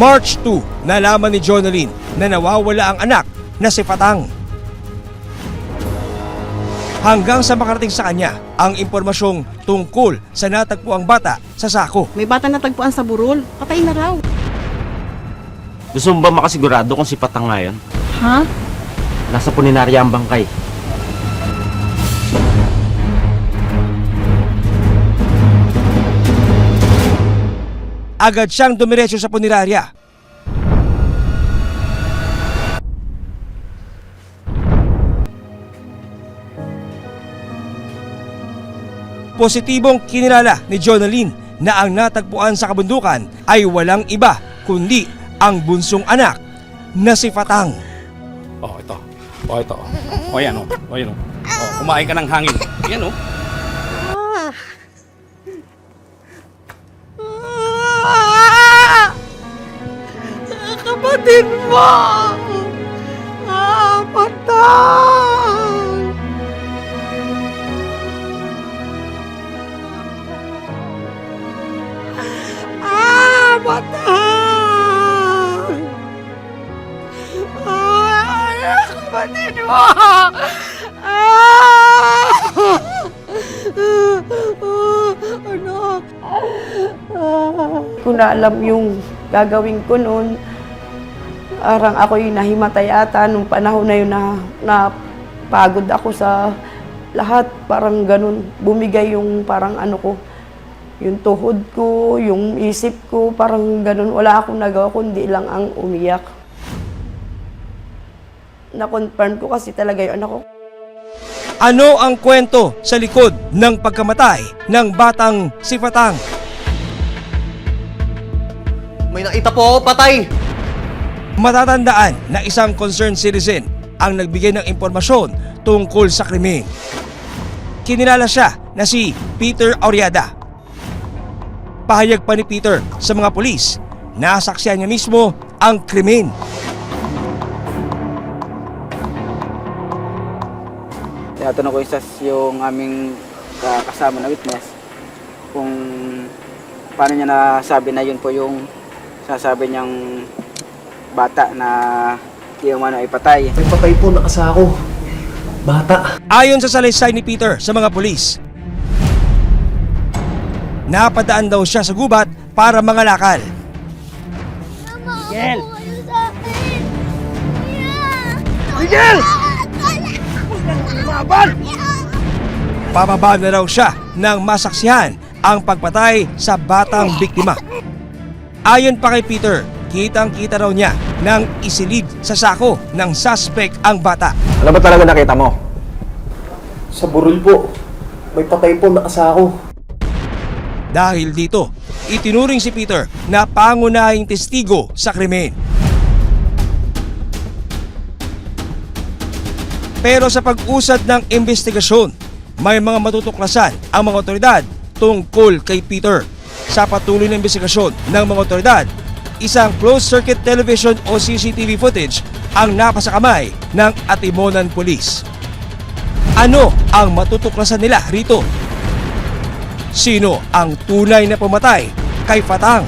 March 2, nalaman ni Jonalyn na nawawala ang anak na si Fatang. Hanggang sa makarating sa kanya ang impormasyong tungkol sa natagpuang bata sa sako. May bata natagpuan sa burol. Patay na raw. Gusto mo ba makasigurado kung si Patang nga yan? Ha? Nasa puninarya ang bangkay. Agad siyang dumiretso sa punerarya. Positibong kinilala ni Jonalyn na ang natagpuan sa kabundukan ay walang iba kundi ang bunsong anak na si Fatang. Oh, ito. Oh, ito. Oh, yan oh. Oh, yan oh. Oh, kumain ka ng hangin. Yan oh. Kapatid mo! Patay! Patay! Kapatid mo! Anak! Kung na alam yung gagawin ko noon, arang ako'y nahimatay ata nung panahon na yun na pagod ako sa lahat. Parang ganun, bumigay yung parang ano ko, yung tuhod ko, yung isip ko, parang ganun. Wala akong nagawa kundi lang ang umiyak. Na-confirm ko kasi talaga yung anak ko. Ano ang kwento sa likod ng pagkamatay ng batang si Fatang? May nakita po ako patay! Matatandaan na isang concerned citizen ang nagbigay ng impormasyon tungkol sa krimen. Kinilala siya na si Peter Auriada. Pahayag pa ni Peter sa mga pulis, nasaksihan niya mismo ang krimen. Tinatanong ko yung aming kasama na witness kung paano niya nasabi na yun po yung sasabi niyang bata na di umano ay patay. May patay po nakasako. Bata. Ayon sa salaysay ni Peter sa mga pulis, napadaan daw siya sa gubat para mangalakal. Miguel! Miguel! Pababa na raw siya nang masaksihan ang pagpatay sa batang biktima. Ayon pa kay Peter, kitang-kita raw niya nang isilid sa sako ng suspect ang bata. Ano ba talaga nakita mo? Sa burol po. May patay po nakasako. Dahil dito, itinuring si Peter na pangunahing testigo sa krimen. Pero sa pag-usad ng investigasyon, may mga matutuklasan ang mga otoridad tungkol kay Peter. Sa patuloy na investigasyon ng mga otoridad, isang closed-circuit television o CCTV footage ang napasa kamay ng Atimonan Police. Ano ang matutuklasan nila rito? Sino ang tunay na pumatay kay Fatang?